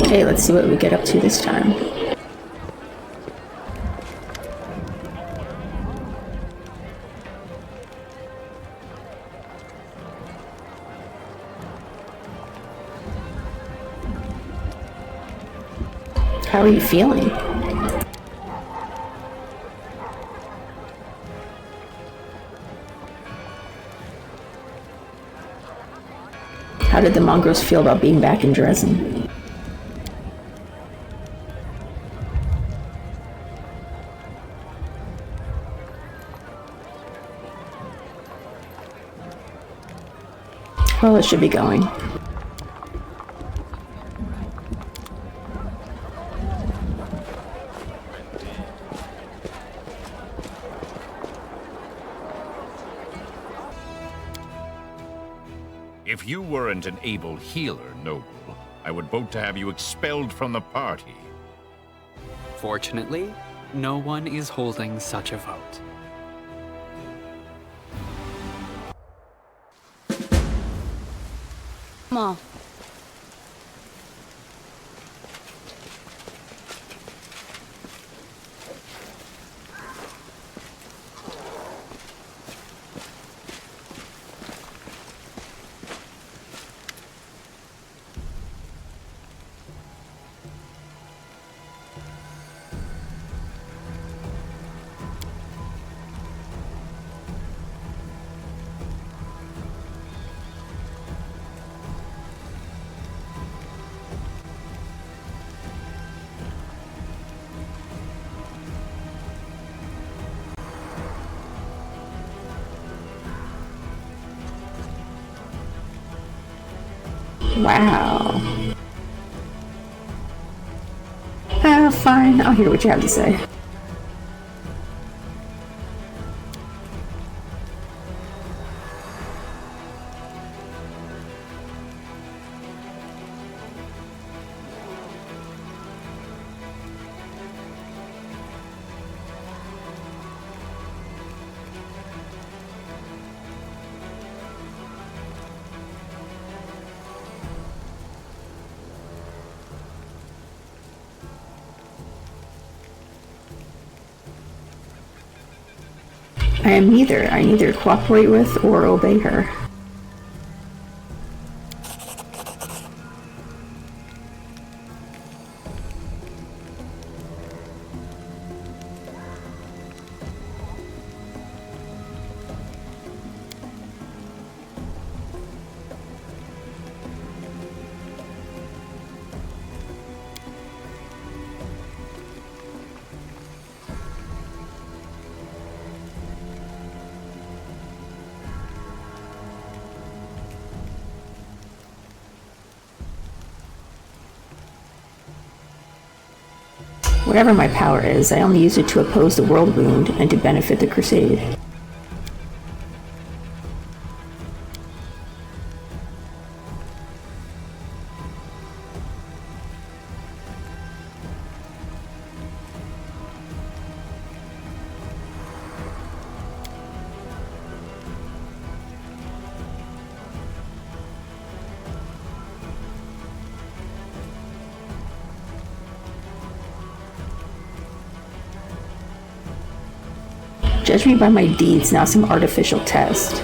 Okay, let's see what we get up to this time. How are you feeling? How did the mongrels feel about being back in Drezen? Well, it should be going. If you weren't an able healer, Noble, I would vote to have you expelled from the party. Fortunately, no one is holding such a vote. Come on. Wow. Fine, I'll hear what you have to say. I am neither. I neither cooperate with or obey her. Whatever my power is, I only use it to oppose the world wound and to benefit the crusade. Judge me by my deeds, not some artificial test.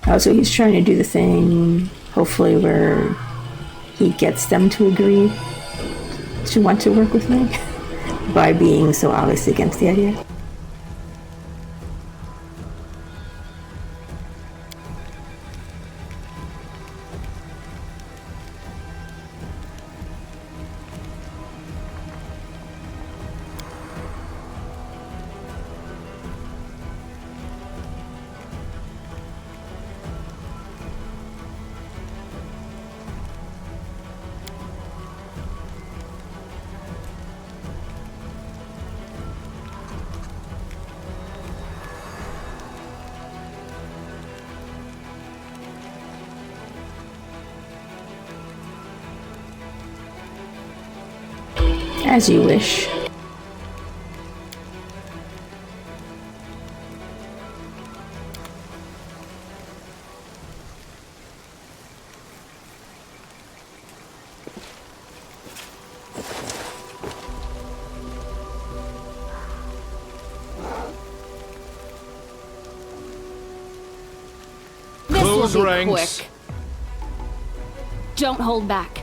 Oh, so he's trying to do the thing, hopefully, where he gets them to agree to want to work with me by being so obviously against the idea. As you wish. Close This'll be ranks. quick. Don't hold back.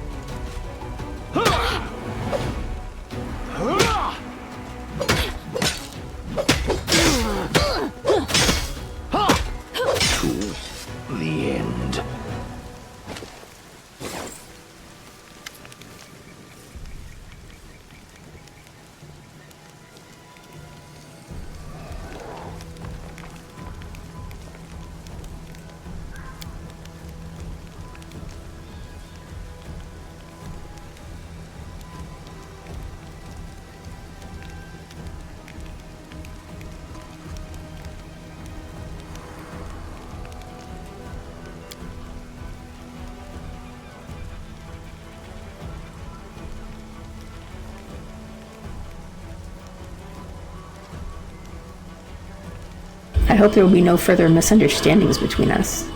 The end. I hope there will be no further misunderstandings between us.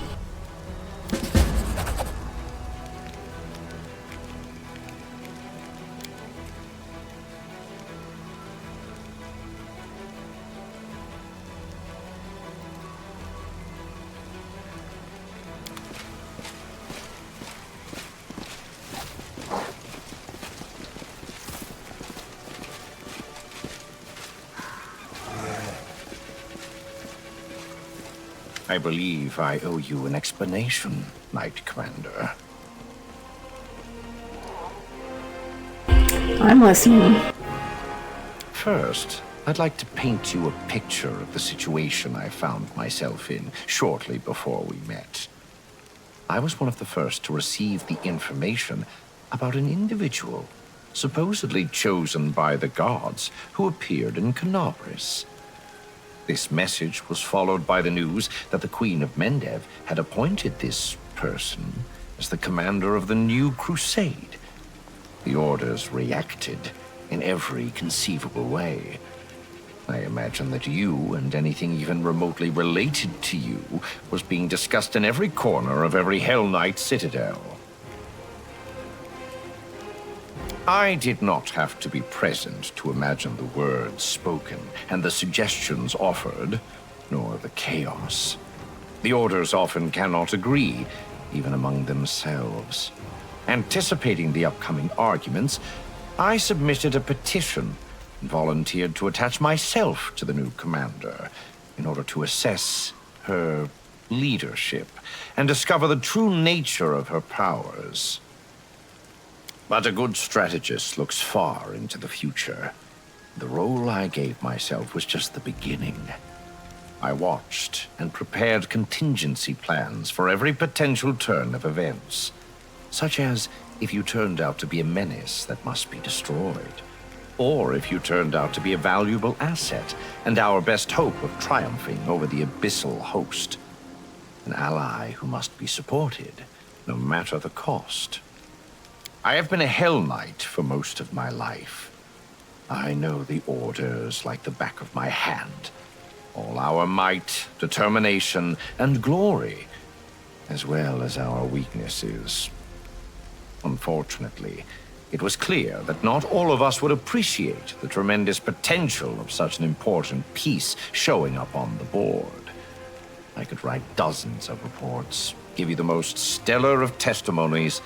I believe I owe you an explanation, Knight Commander. I'm listening. First, I'd like to paint you a picture of the situation I found myself in shortly before we met. I was one of the first to receive the information about an individual, supposedly chosen by the gods, who appeared in Canabris. This message was followed by the news that the Queen of Mendev had appointed this person as the commander of the new crusade. The orders reacted in every conceivable way. I imagine that you and anything even remotely related to you was being discussed in every corner of every Hellknight citadel. I did not have to be present to imagine the words spoken and the suggestions offered, nor the chaos. The orders often cannot agree, even among themselves. Anticipating the upcoming arguments, I submitted a petition and volunteered to attach myself to the new commander in order to assess her leadership and discover the true nature of her powers. But a good strategist looks far into the future. The role I gave myself was just the beginning. I watched and prepared contingency plans for every potential turn of events, such as if you turned out to be a menace that must be destroyed, or if you turned out to be a valuable asset and our best hope of triumphing over the abyssal host, an ally who must be supported, no matter the cost. I have been a Hellknight for most of my life. I know the orders like the back of my hand. All our might, determination, and glory, as well as our weaknesses. Unfortunately, it was clear that not all of us would appreciate the tremendous potential of such an important piece showing up on the board. I could write dozens of reports, give you the most stellar of testimonies,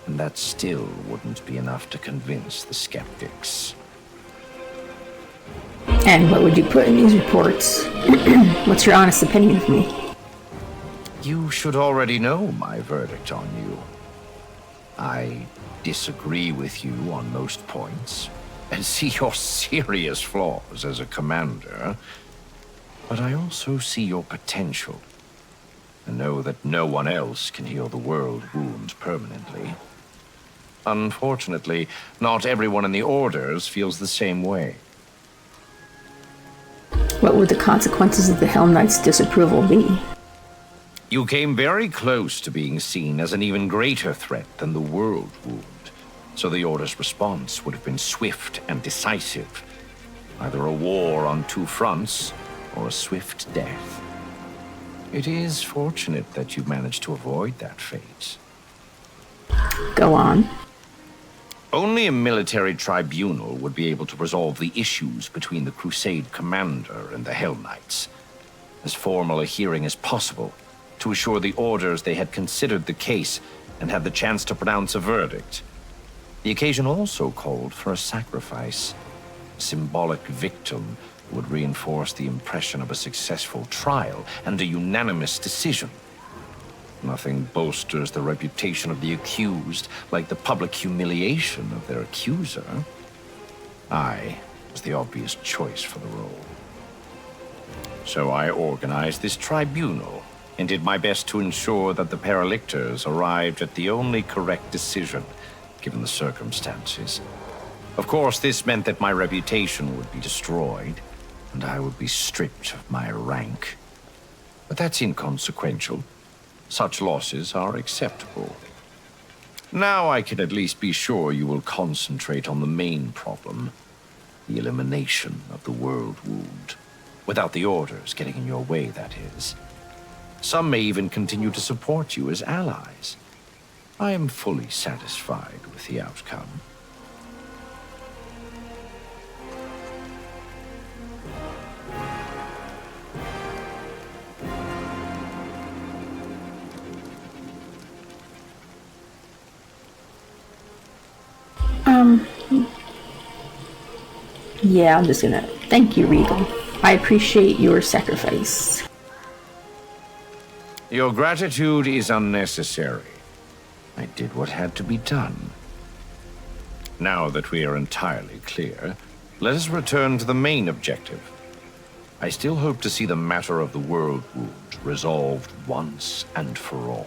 And that still wouldn't be enough to convince the skeptics. And what would you put in these reports? What's your honest opinion of me? You should already know my verdict on you. I disagree with you on most points, and see your serious flaws as a commander. But I also see your potential, and know that no one else can heal the world wound permanently. Unfortunately, not everyone in the Orders feels the same way. What would the consequences of the Hellknight's disapproval be? You came very close to being seen as an even greater threat than the world wound, so the Order's response would have been swift and decisive. Either a war on two fronts, or a swift death. It is fortunate that you managed to avoid that fate. Go on. Only a military tribunal would be able to resolve the issues between the Crusade commander and the Hellknights. As formal a hearing as possible, to assure the Orders they had considered the case and had the chance to pronounce a verdict. The occasion also called for a sacrifice. A symbolic victim would reinforce the impression of a successful trial and a unanimous decision. Nothing bolsters the reputation of the accused like the public humiliation of their accuser. I was the obvious choice for the role. So I organized this tribunal and did my best to ensure that the Paralictors arrived at the only correct decision, given the circumstances. Of course, this meant that my reputation would be destroyed, and I would be stripped of my rank. But that's inconsequential. Such losses are acceptable. Now I can at least be sure you will concentrate on the main problem, the elimination of the world wound. Without the Orders getting in your way, that is. Some may even continue to support you as allies. I am fully satisfied with the outcome. Yeah, I'm just gonna... Thank you, Regill. I appreciate your sacrifice. Your gratitude is unnecessary. I did what had to be done. Now that we are entirely clear, let us return to the main objective. I still hope to see the matter of the world wound resolved once and for all.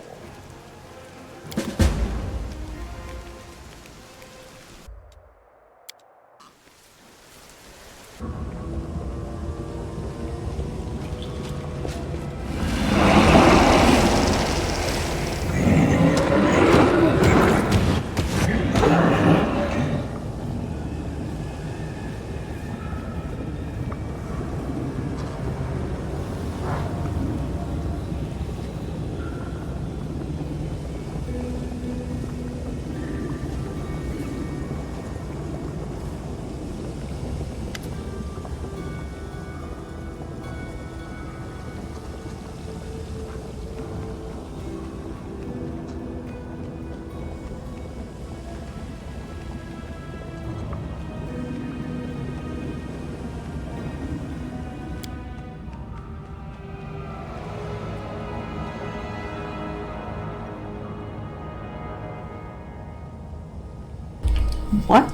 What?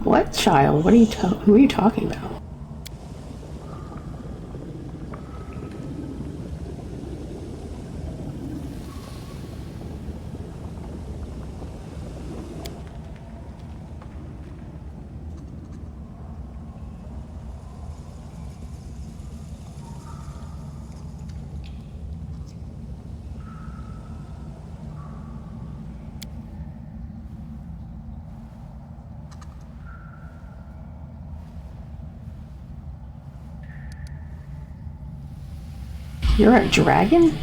What child? What are you who are you talking about? You're a dragon?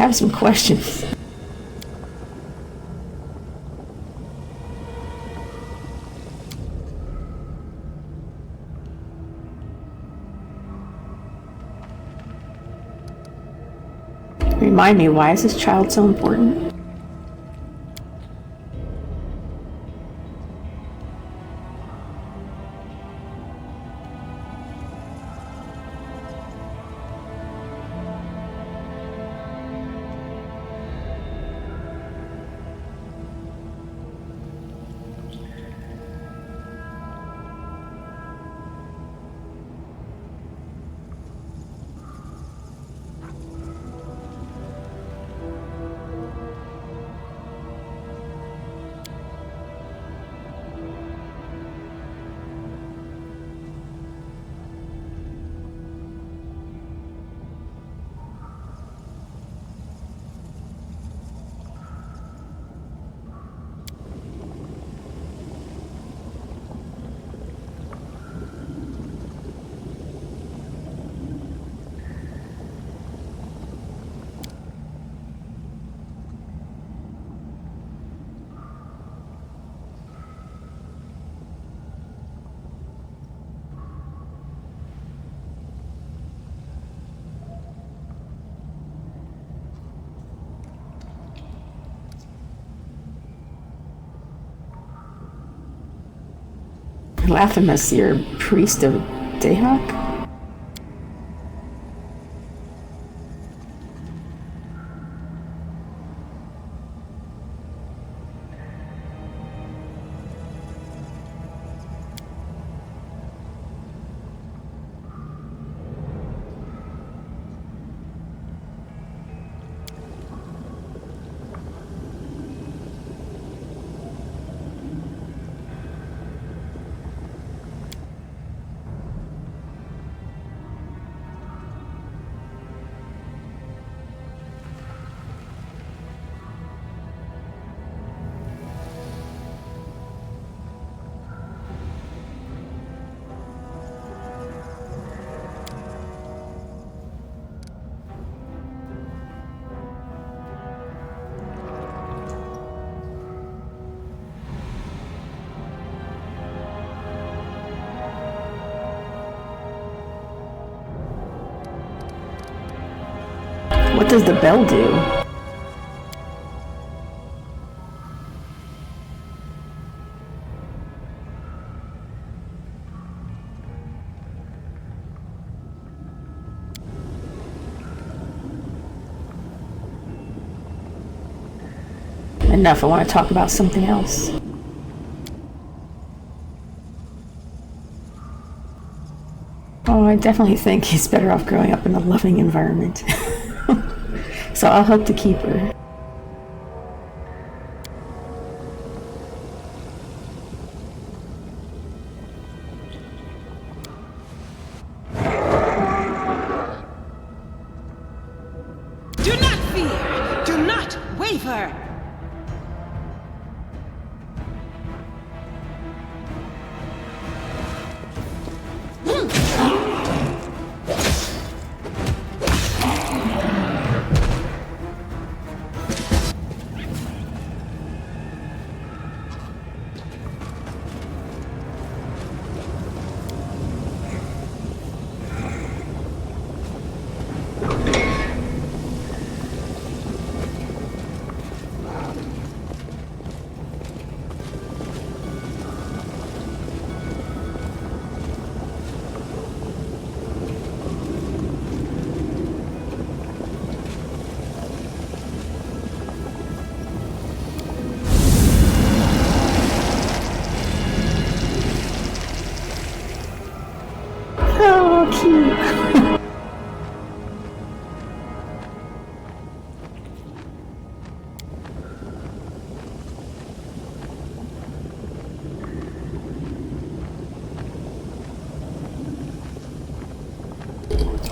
have some questions. Remind me, why is this child so important? Lathamus, you're priest of Dahak? What does the bell do? Enough, I want to talk about something else. Oh, I definitely think he's better off growing up in a loving environment. So I'll help to keep her. Do not fear! Do not waver!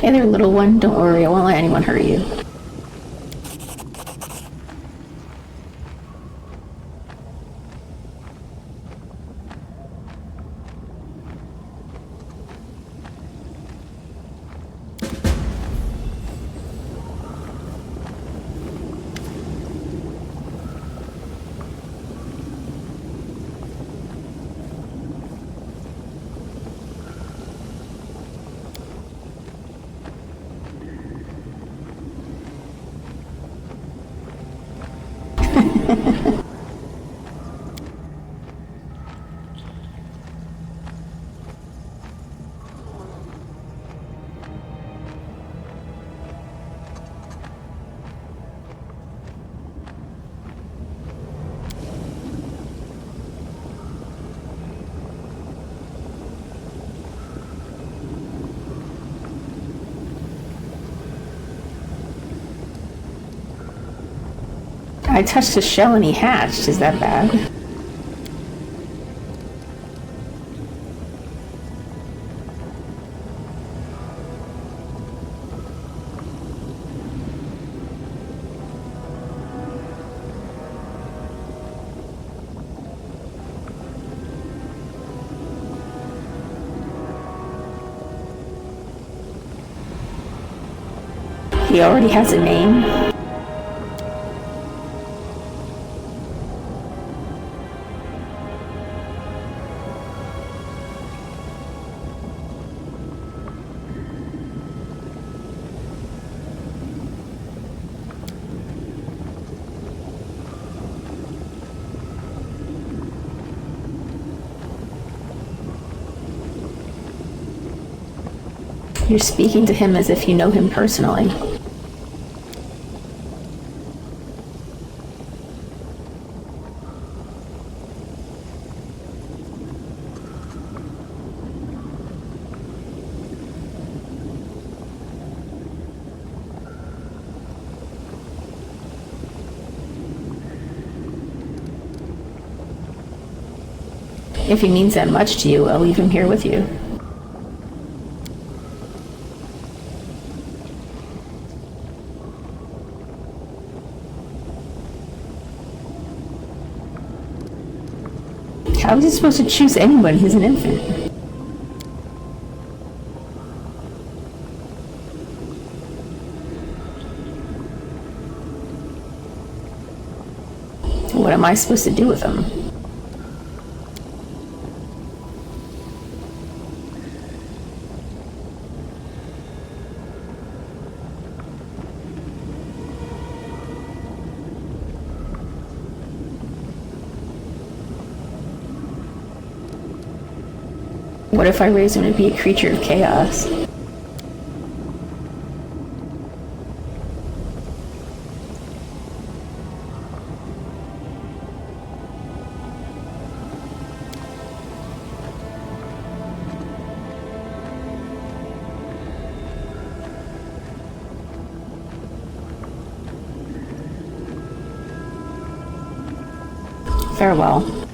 Hey there, little one. Don't worry, I won't let anyone hurt you. I touched his shell and he hatched. Is that bad? He already has a name. You're speaking to him as if you know him personally. If he means that much to you, I'll leave him here with you. How is he supposed to choose anyone? He's an infant. What am I supposed to do with him? What if I raise him to be a creature of chaos? Farewell.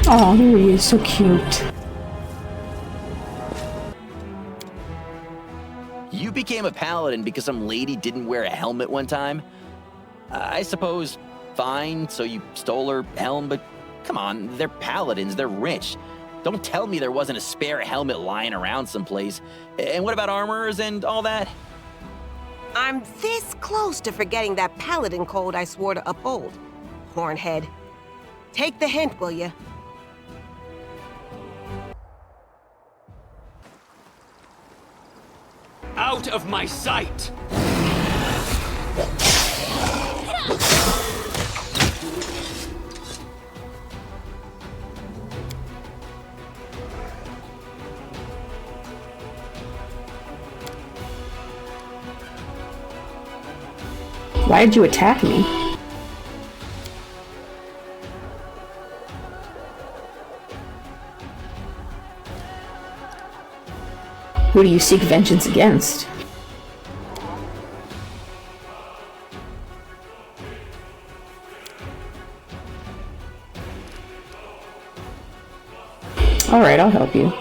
Oh, there he is, so cute. You became a paladin because some lady didn't wear a helmet one time? I suppose, fine, so you stole her helm, but come on, they're paladins, they're rich. Don't tell me there wasn't a spare helmet lying around someplace. And what about armors and all that? I'm this close to forgetting that paladin code I swore to uphold. Hornhead. Take the hint, will you? Out of my sight! Why did you attack me? Who do you seek vengeance against? All right, I'll help you.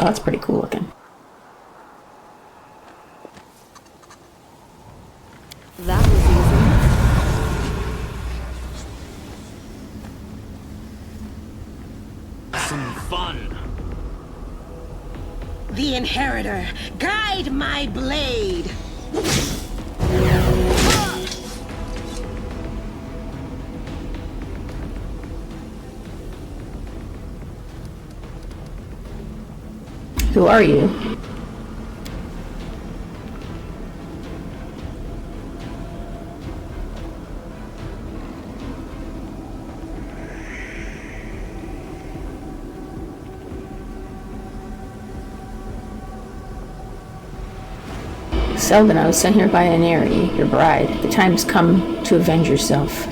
Oh, that's pretty cool looking. That was easy. Some fun. The Inheritor, guide my blade! Who are you? Selden, I was sent here by Aneri, your bride. The time has come to avenge yourself.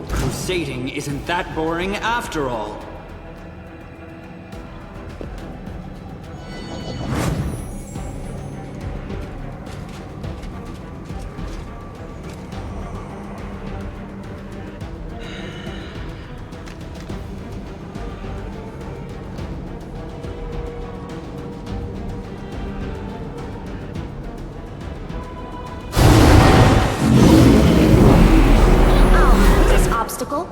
Crusading isn't that boring after all. Obstacle?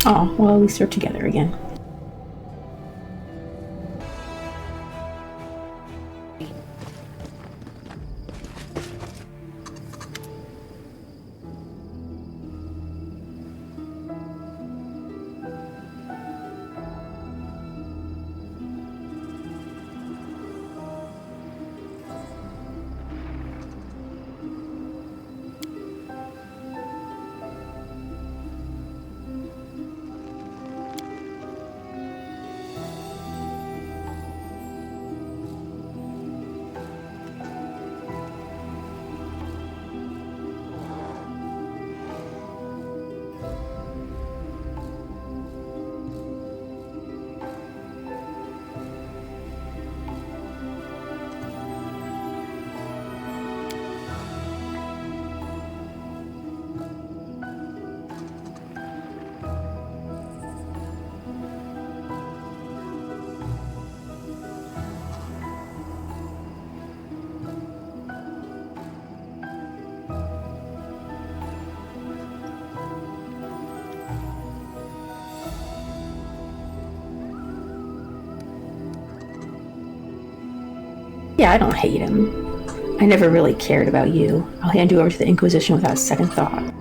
Oh, well, at least they're together again. Yeah, I don't hate him. I never really cared about you. I'll hand you over to the Inquisition without a second thought.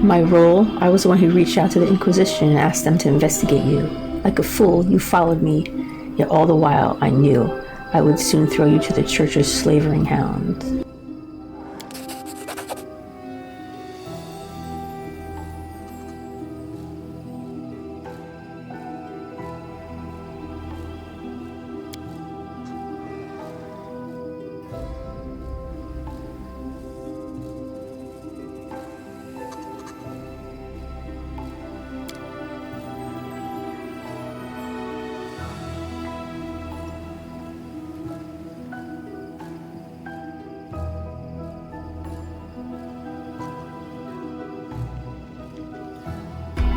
My role, I was the one who reached out to the Inquisition and asked them to investigate you. Like a fool, you followed me, yet all the while I knew I would soon throw you to the Church's slavering hounds.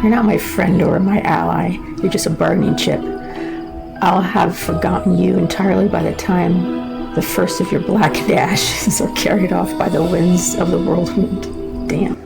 You're not my friend or my ally. You're just a bargaining chip. I'll have forgotten you entirely by the time the first of your blackened ashes are carried off by the winds of the whirlwind. Damn.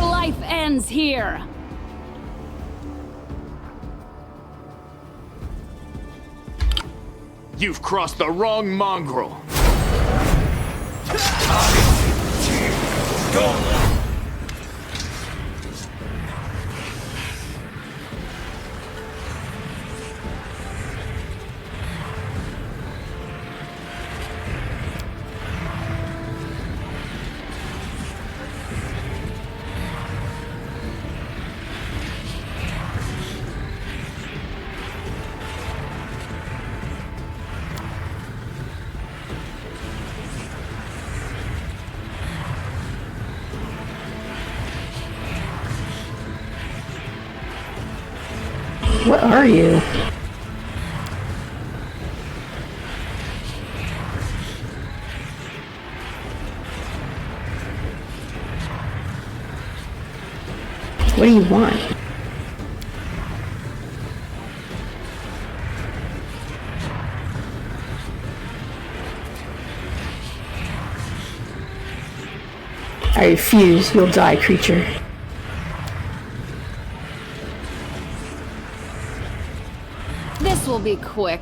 Life ends here. You've crossed the wrong mongrel. What are you? What do you want? I refuse. You'll die, creature. This will be quick.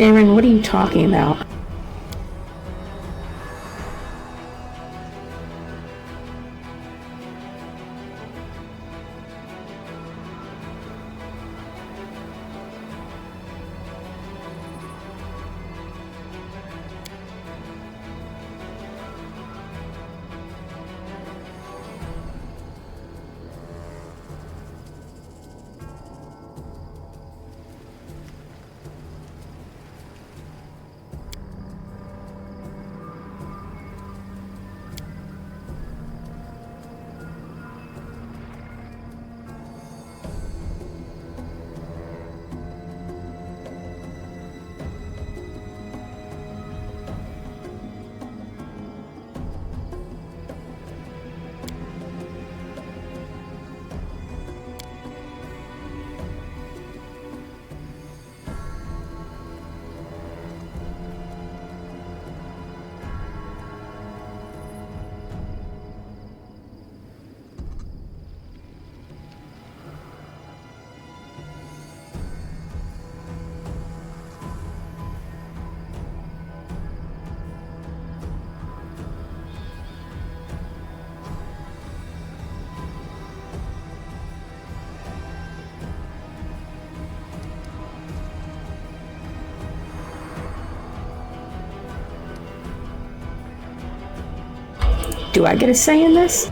Daeran, what are you talking about? Do I get a say in this?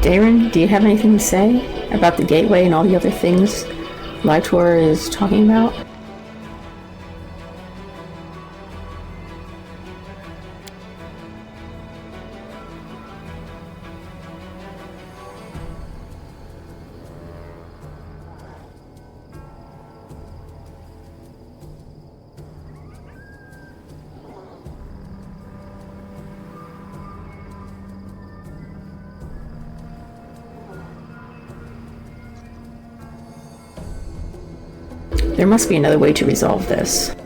Daeran, do you have anything to say about the gateway and all the other things WotR is talking about? There must be another way to resolve this.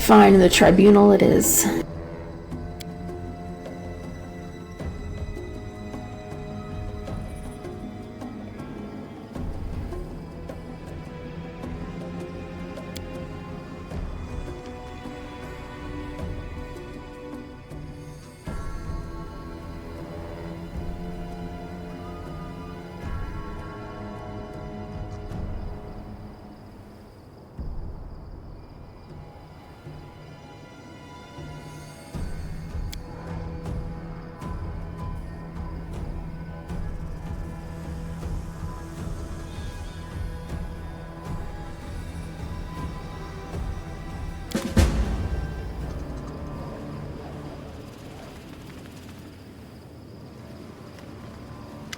Fine, the Tribunal it is.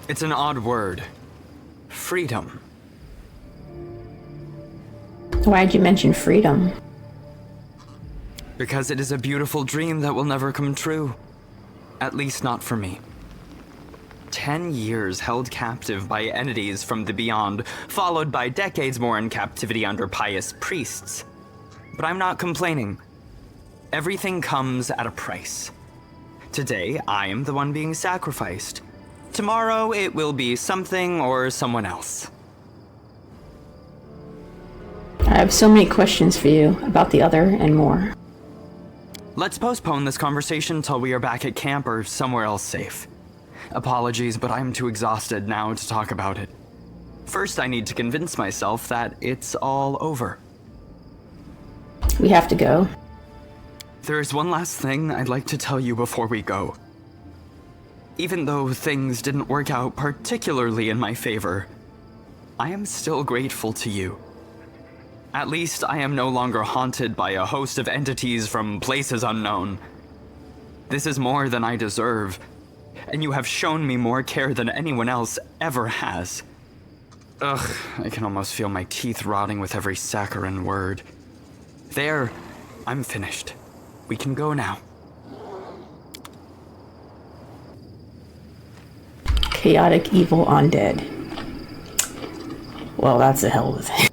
It's an odd word. Freedom. Why'd you mention freedom? Because it is a beautiful dream that will never come true. At least not for me. 10 years held captive by entities from the beyond, followed by decades more in captivity under pious priests. But I'm not complaining. Everything comes at a price. Today, I am the one being sacrificed. Tomorrow, it will be something or someone else. I have so many questions for you about the other and more. Let's postpone this conversation till we are back at camp or somewhere else safe. Apologies, but I'm too exhausted now to talk about it. First, I need to convince myself that it's all over. We have to go. There is one last thing I'd like to tell you before we go. Even though things didn't work out particularly in my favor, I am still grateful to you. At least I am no longer haunted by a host of entities from places unknown. This is more than I deserve, and you have shown me more care than anyone else ever has. Ugh, I can almost feel my teeth rotting with every saccharine word. There, I'm finished. We can go now. Chaotic evil undead. Well, that's a hell of a thing.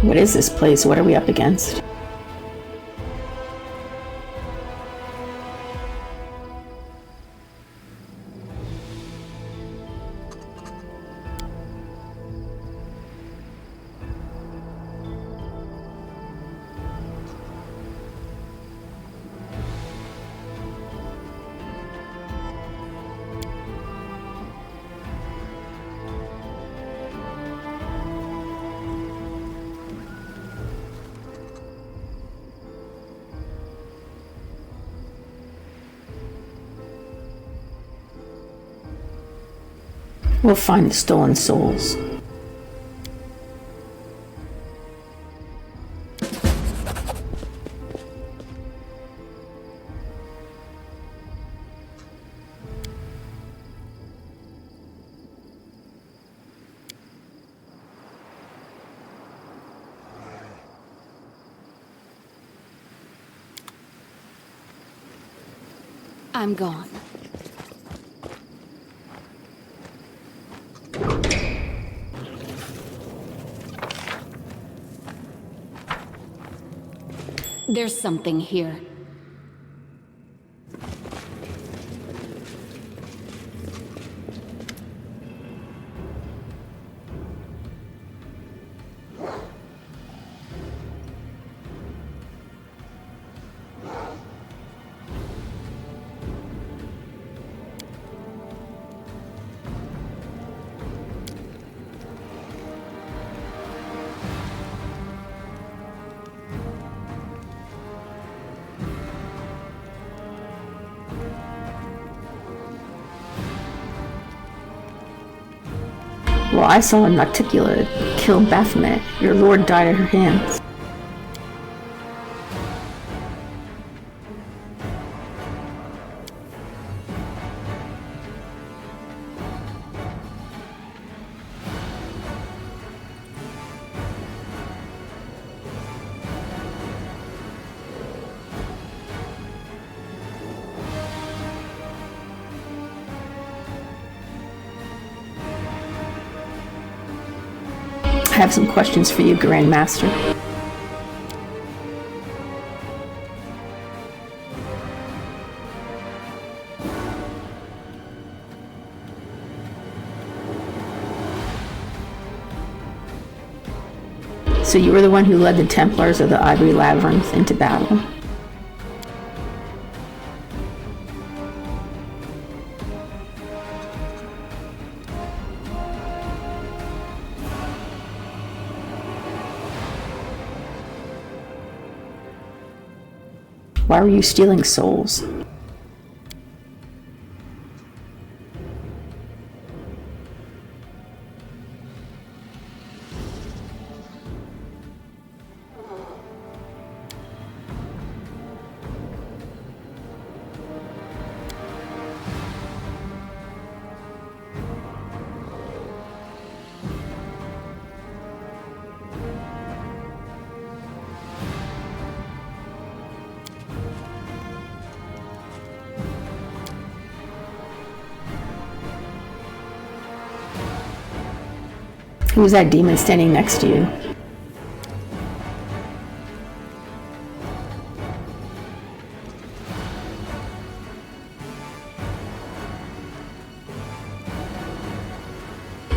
What is this place? What are we up against? We'll find the stolen souls. I'm gone. There's something here. Well, I saw a Nauticula kill Baphomet. Your lord died at her hands. I have some questions for you, Grandmaster. So you were the one who led the Templars of the Ivory Labyrinth into battle. Why were you stealing souls? Who was that demon standing next to you?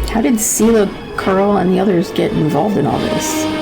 How did Seelah, Curl, and the others get involved in all this?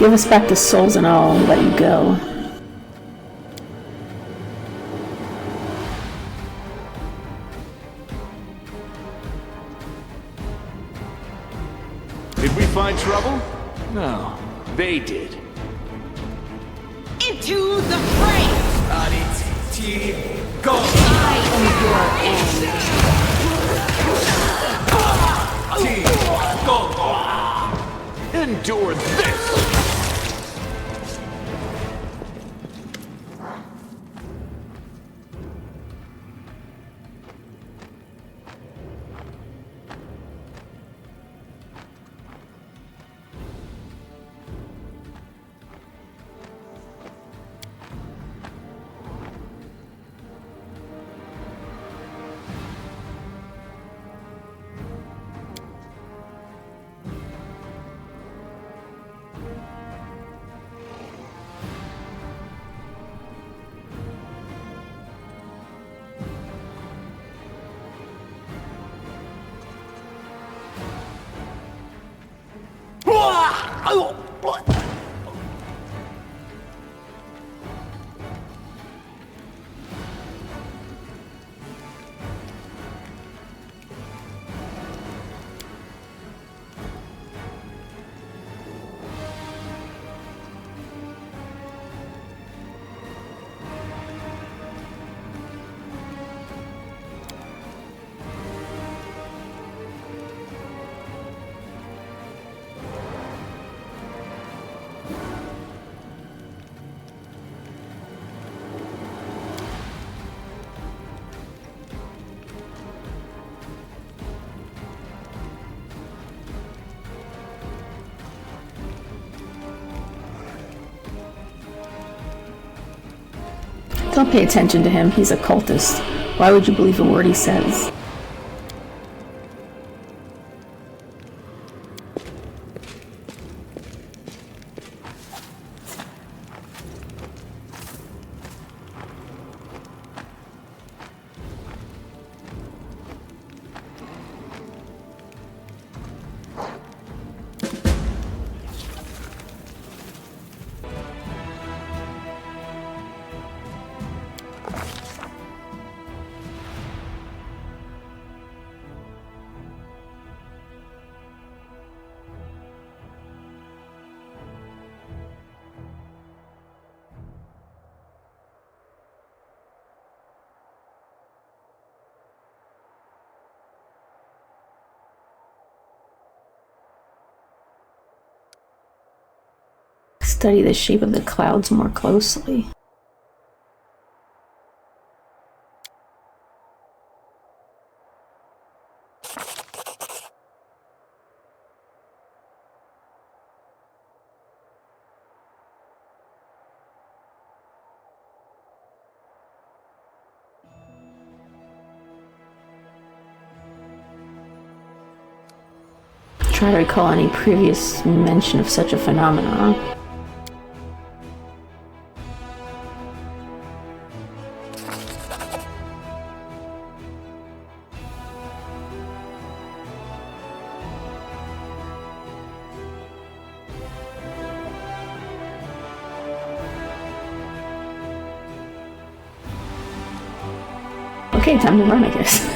Give us back the souls and I'll let you go. Did we find trouble? No, they did. Into the fray! Go! I am your end. Endure this! Don't pay attention to him, he's a cultist. Why would you believe a word he says? Study the shape of the clouds more closely. Try to recall any previous mention of such a phenomenon. Okay, time to run, I guess.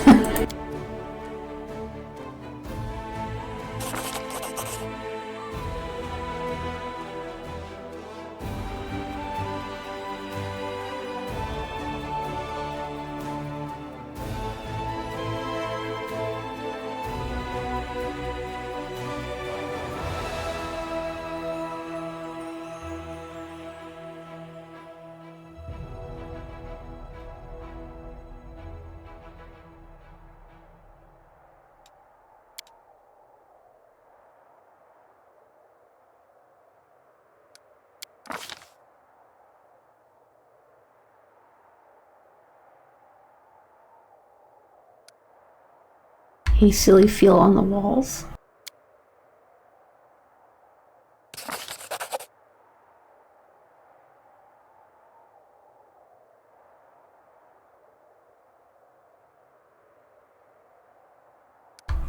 Hastily feel on the walls.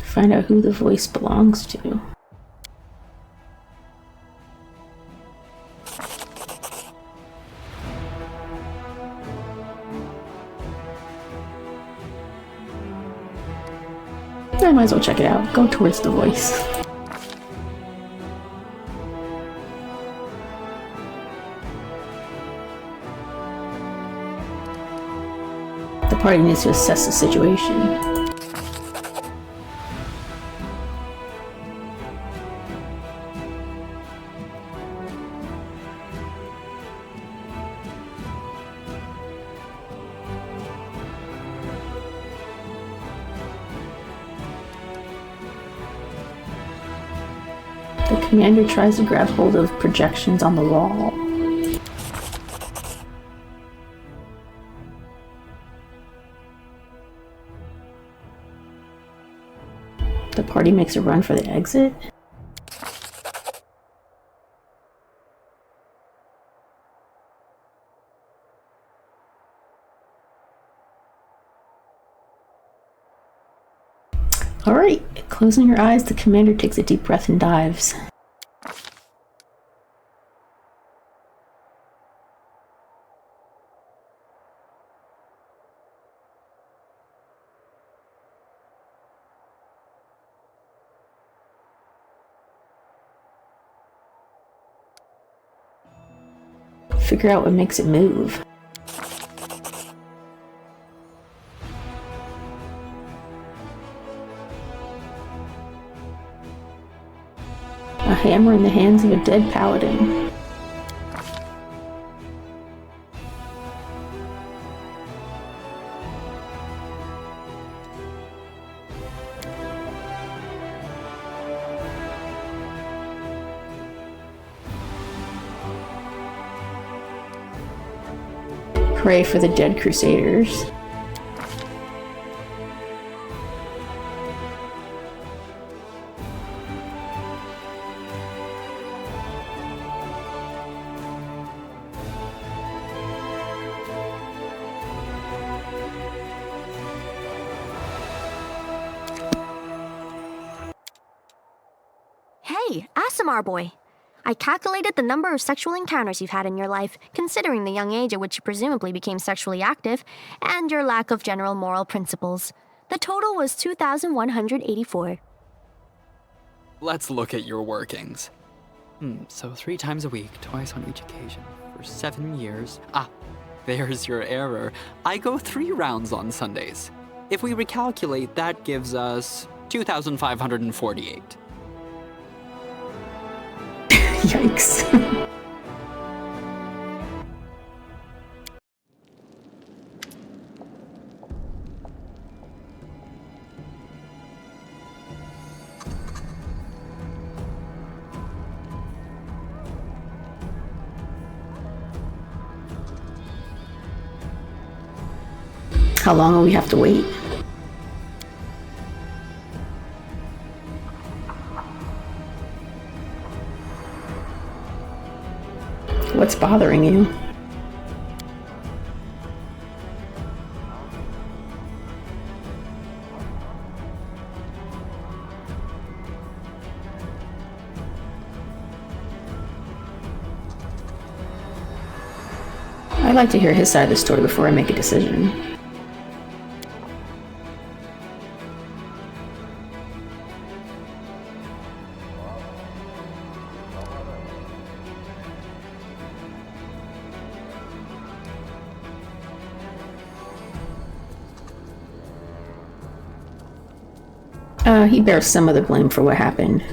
Find out who the voice belongs to. I might as well check it out. Go towards the voice. The party needs to assess the situation. The commander tries to grab hold of projections on the wall. The party makes a run for the exit. Alright, closing her eyes, the commander takes a deep breath and dives. Figure out what makes it move. A hammer in the hands of a dead paladin. Pray for the dead Crusaders. Hey, Asimar boy. I calculated the number of sexual encounters you've had in your life, considering the young age at which you presumably became sexually active, and your lack of general moral principles. The total was 2,184. Let's look at your workings. So 3 times a week, twice on each occasion, for 7 years. There's your error. I go 3 rounds on Sundays. If we recalculate, that gives us 2,548. Yikes. How long will we have to wait? What's bothering you? I'd like to hear his side of the story before I make a decision. He bears some of the blame for what happened.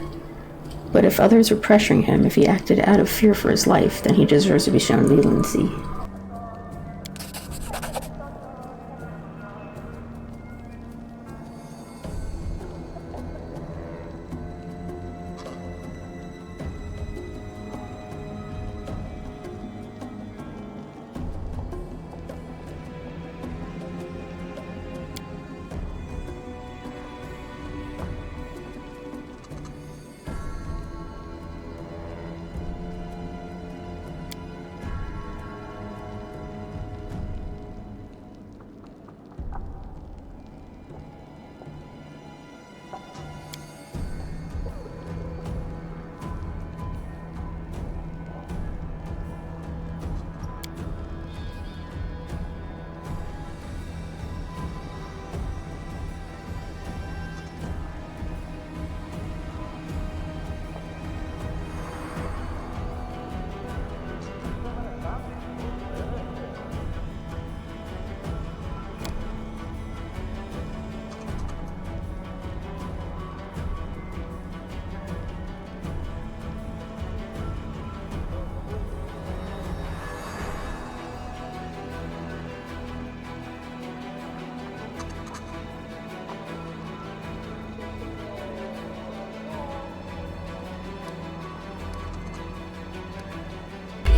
But if others were pressuring him, if he acted out of fear for his life, then he deserves to be shown leniency.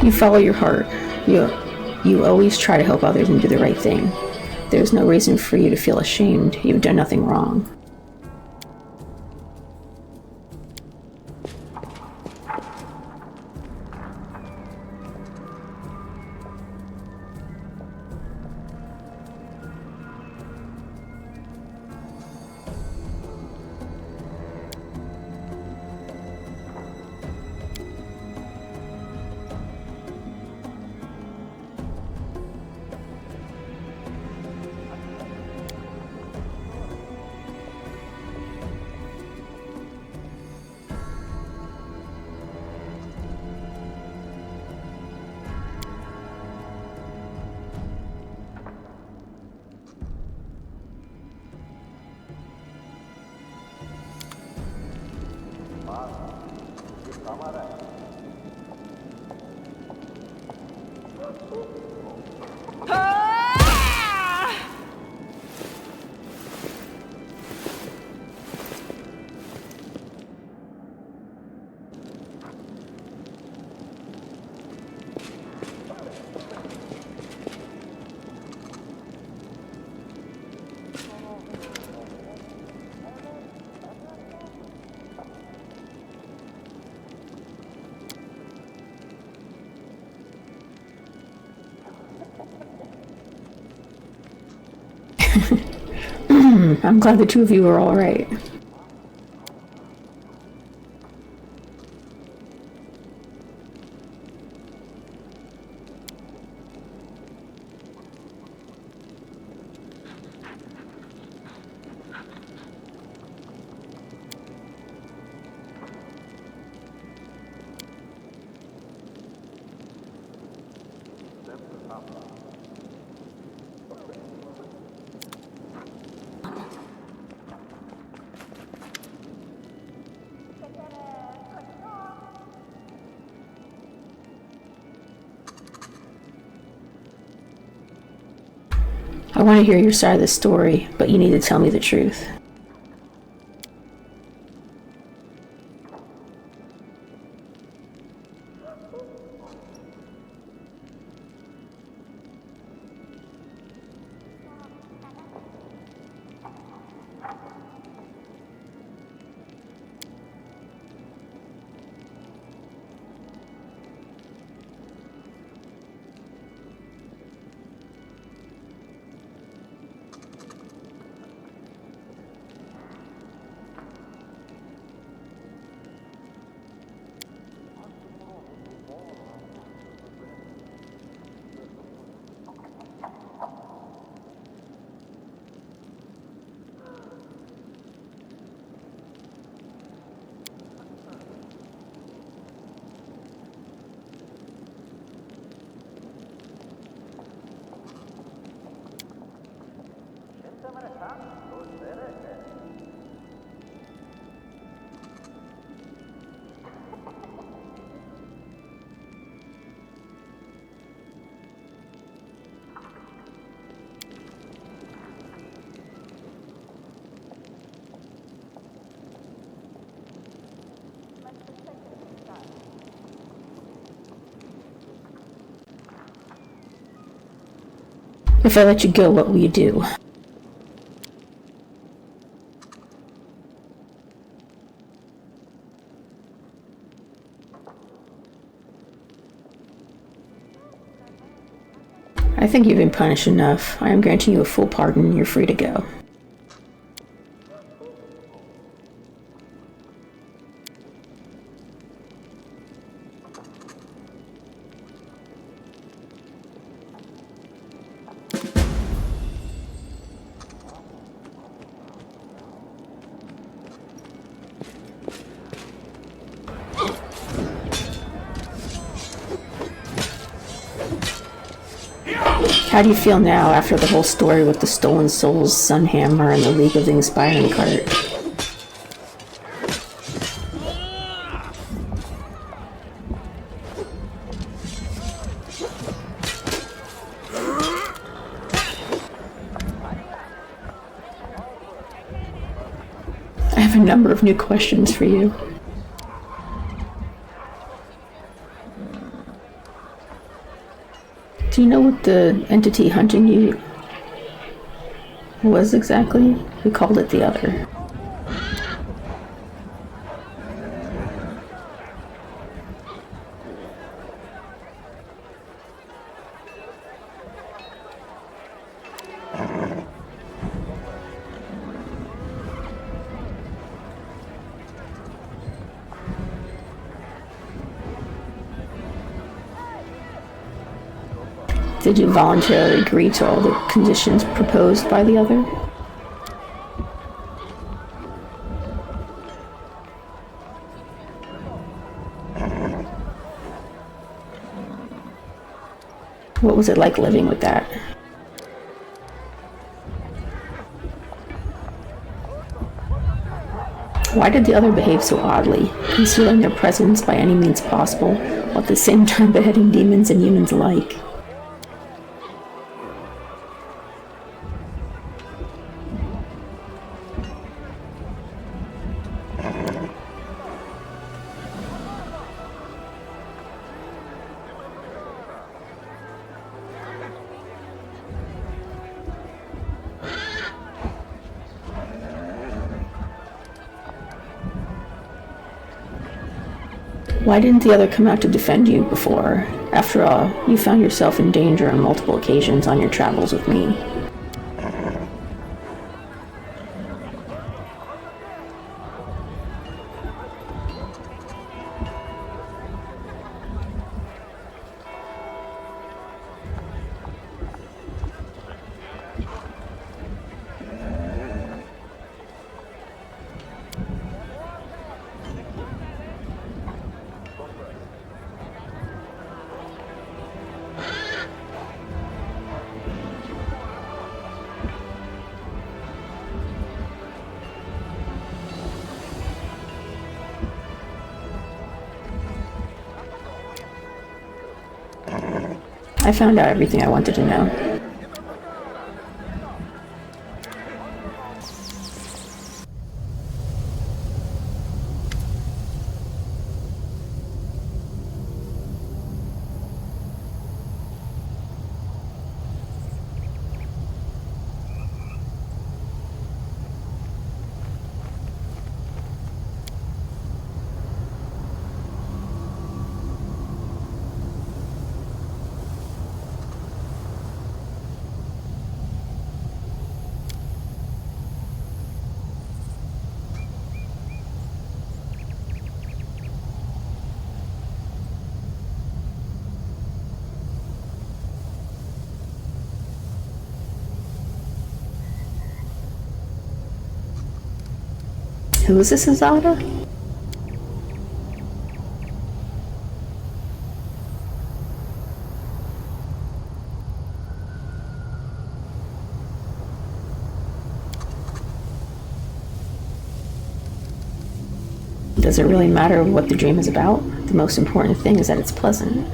You follow your heart. You always try to help others and do the right thing. There's no reason for you to feel ashamed. You've done nothing wrong. I'm glad the two of you are all right. I want to hear your side of the story, but you need to tell me the truth. If I let you go, what will you do? I think you've been punished enough. I am granting you a full pardon. You're free to go. How do you feel now after the whole story with the Stolen Souls, Sunhammer, and the League of the Inspiring cart? I have a number of new questions for you. Do you know what the entity hunting you was exactly? We called it the Other. Did you voluntarily agree to all the conditions proposed by the Other? What was it like living with that? Why did the Other behave so oddly, concealing their presence by any means possible, while at the same time beheading demons and humans alike? Why didn't the Other come out to defend you before? After all, you found yourself in danger on multiple occasions on your travels with me. I found out everything I wanted to know. Who is this, Azada? Does it really matter what the dream is about? The most important thing is that it's pleasant.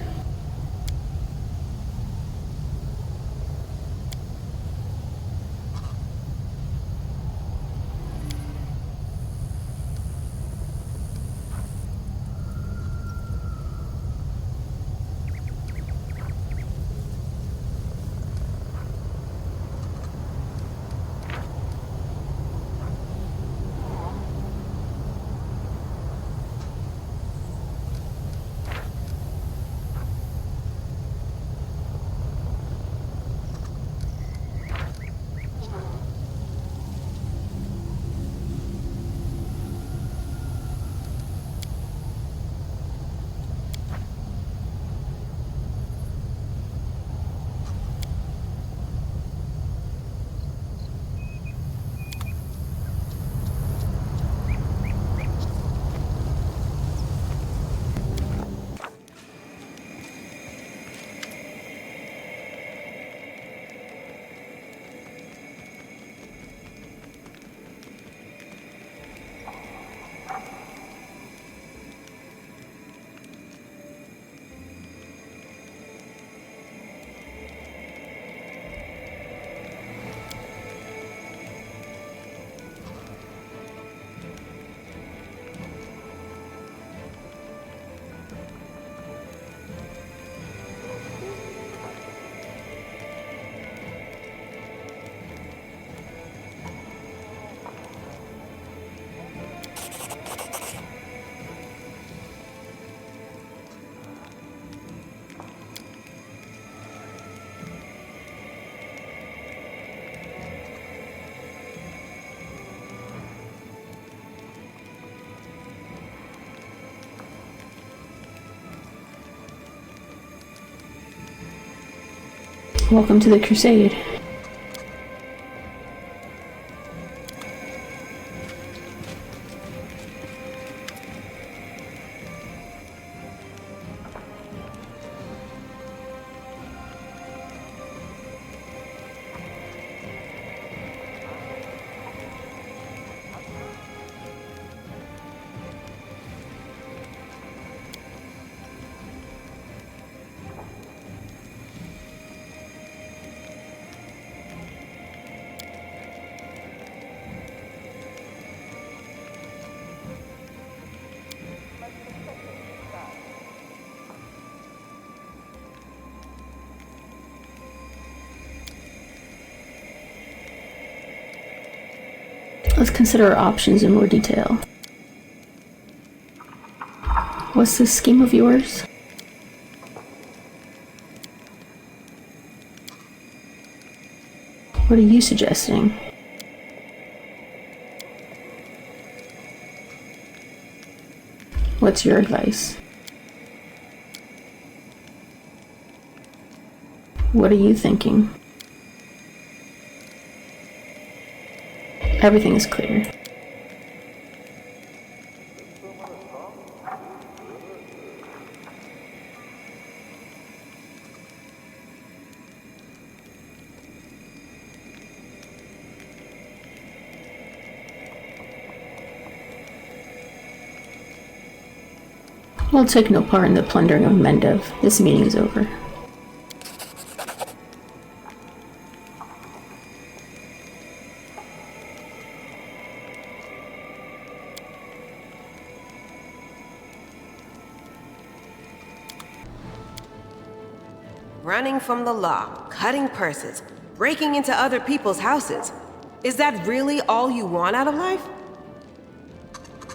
Welcome to the Crusade. Let's consider our options in more detail. What's this scheme of yours? What are you suggesting? What's your advice? What are you thinking? Everything is clear. We'll take no part in the plundering of Mendev. This meeting is over. Running from the law, cutting purses, breaking into other people's houses. Is that really all you want out of life?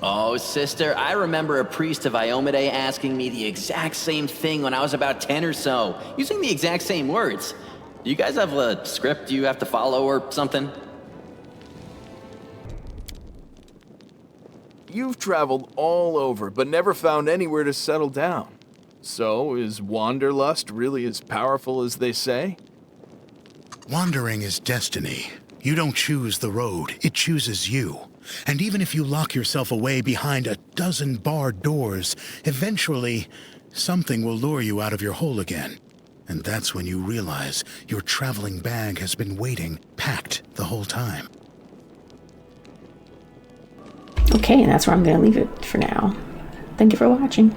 Oh, sister, I remember a priest of Iomade asking me the exact same thing when I was about 10 or so, using the exact same words. Do you guys have a script you have to follow or something? You've traveled all over, but never found anywhere to settle down. So, is Wanderlust really as powerful as they say? Wandering is destiny. You don't choose the road, it chooses you. And even if you lock yourself away behind a dozen barred doors, eventually, something will lure you out of your hole again. And that's when you realize your traveling bag has been waiting, packed the whole time. Okay, and that's where I'm going to leave it for now. Thank you for watching.